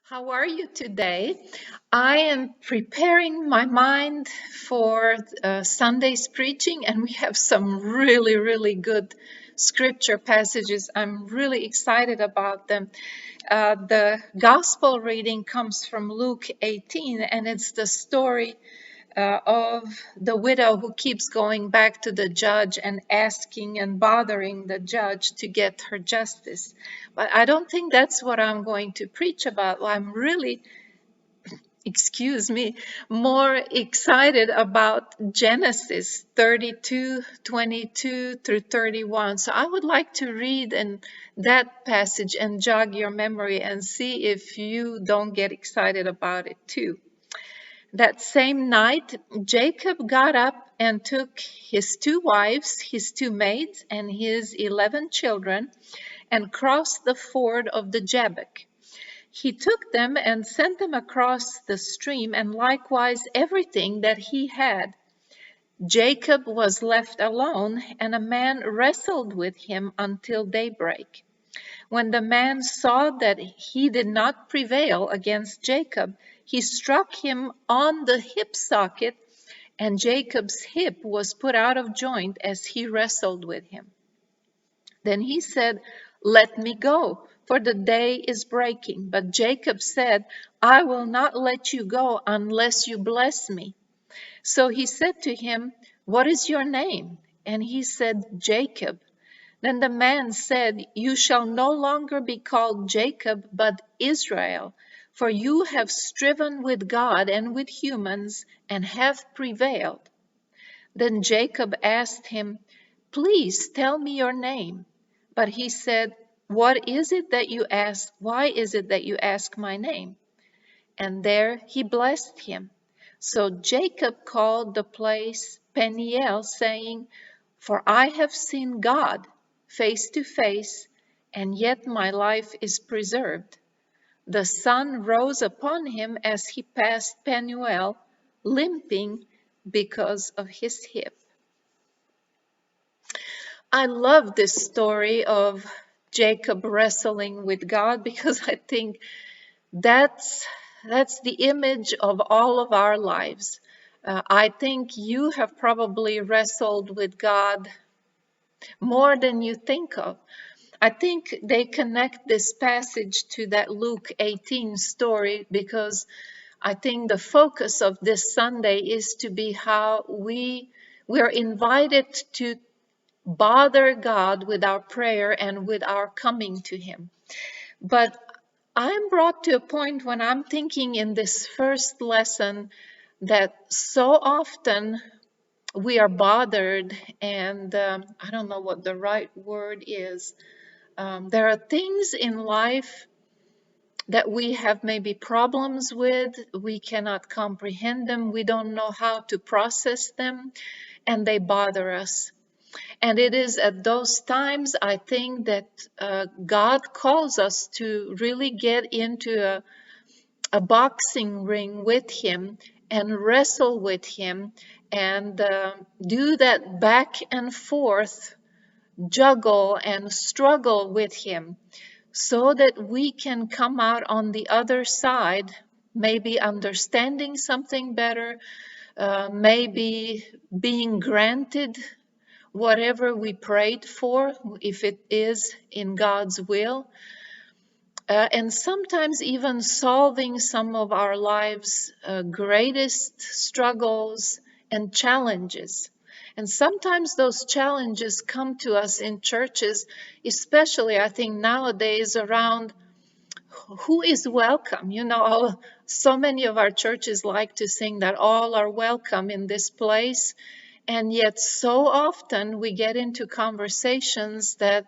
How are you today? I am preparing my mind for Sunday's preaching, and we have some really, really good scripture passages. I'm really excited about them. The gospel reading comes from Luke 18, and it's the story of the widow who keeps going back to the judge and asking and bothering the judge to get her justice. But I don't think that's what I'm going to preach about. I'm really, excuse me, more excited about Genesis 32:22 through 31. So I would like to read in that passage and jog your memory and see if you don't get excited about it too. That same night, Jacob got up and took his 2 wives, his 2 maids, and his 11 children, and crossed the ford of the Jabbok. He took them and sent them across the stream, and likewise everything that he had. Jacob was left alone, and a man wrestled with him until daybreak. When the man saw that he did not prevail against Jacob, he struck him on the hip socket, and Jacob's hip was put out of joint as he wrestled with him. Then he said, "Let me go, for the day is breaking." But Jacob said, "I will not let you go unless you bless me." So he said to him, "What is your name?" And he said, "Jacob." Then the man said, "You shall no longer be called Jacob, but Israel, for you have striven with God and with humans and have prevailed." Then Jacob asked him, "Please tell me your name." But he said, "What is it that you ask? Why is it that you ask my name?" And there he blessed him. So Jacob called the place Peniel, saying, "For I have seen God face to face, and yet my life is preserved." The sun rose upon him as he passed Penuel, limping because of his hip. I love this story of Jacob wrestling with God because I think that's the image of all of our lives. I think you have probably wrestled with God more than you think of. I think they connect this passage to that Luke 18 story because I think the focus of this Sunday is to be how we're invited to bother God with our prayer and with our coming to Him. But I'm brought to a point when I'm thinking in this first lesson that so often we are bothered, and I don't know what the right word is. There are things in life that we have maybe problems with, we cannot comprehend them, we don't know how to process them, and they bother us. And it is at those times, I think, that God calls us to really get into a boxing ring with Him and wrestle with Him and do that back and forth, juggle and struggle with Him so that we can come out on the other side, maybe understanding something better, maybe being granted whatever we prayed for, if it is in God's will, and sometimes even solving some of our lives' greatest struggles and challenges. And sometimes those challenges come to us in churches, especially I think nowadays around who is welcome. So many of our churches like to sing that all are welcome in this place. And yet so often we get into conversations that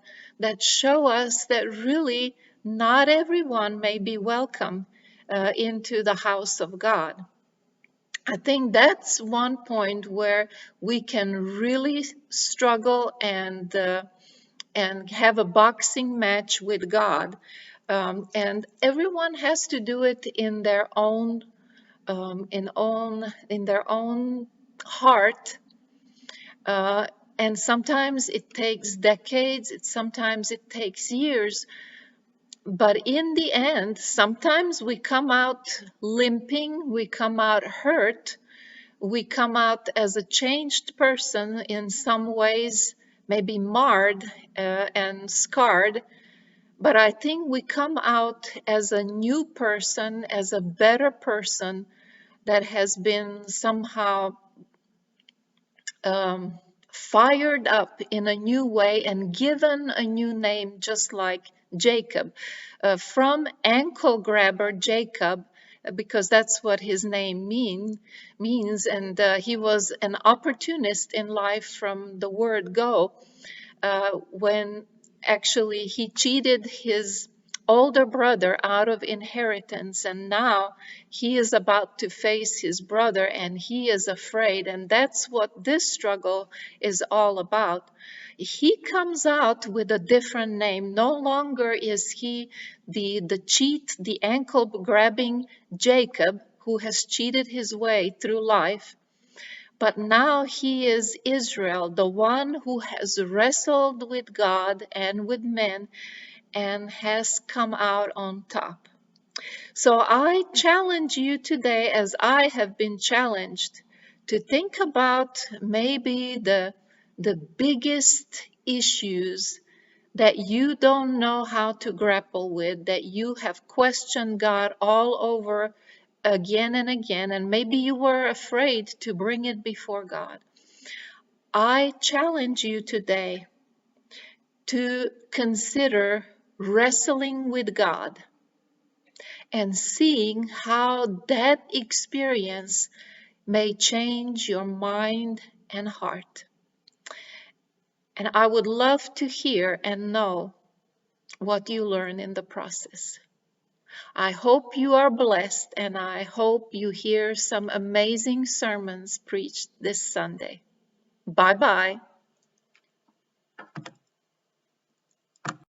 show us that really not everyone may be welcome into the house of God. I think that's one point where we can really struggle and have a boxing match with God. And everyone has to do it in their own in their own heart. And sometimes it takes decades, sometimes it takes years. But in the end, sometimes we come out limping, we come out hurt, we come out as a changed person in some ways, maybe marred and scarred. But I think we come out as a new person, as a better person that has been somehow um, fired up in a new way and given a new name, just like Jacob. From ankle grabber Jacob, because that's what his name means, and he was an opportunist in life from the word go, when actually he cheated his older brother out of inheritance, and now he is about to face his brother and he is afraid, and that's what this struggle is all about. He comes out with a different name. No longer is he the cheat, the ankle grabbing Jacob who has cheated his way through life, but now he is Israel, the one who has wrestled with God and with men and has come out on top. So I challenge you today, as I have been challenged, to think about maybe the biggest issues that you don't know how to grapple with, that you have questioned God all over again and again, and maybe you were afraid to bring it before God. I challenge you today to consider wrestling with God and seeing how that experience may change your mind and heart. And I would love to hear and know what you learn in the process. I hope you are blessed, and I hope you hear some amazing sermons preached this Sunday. Bye bye.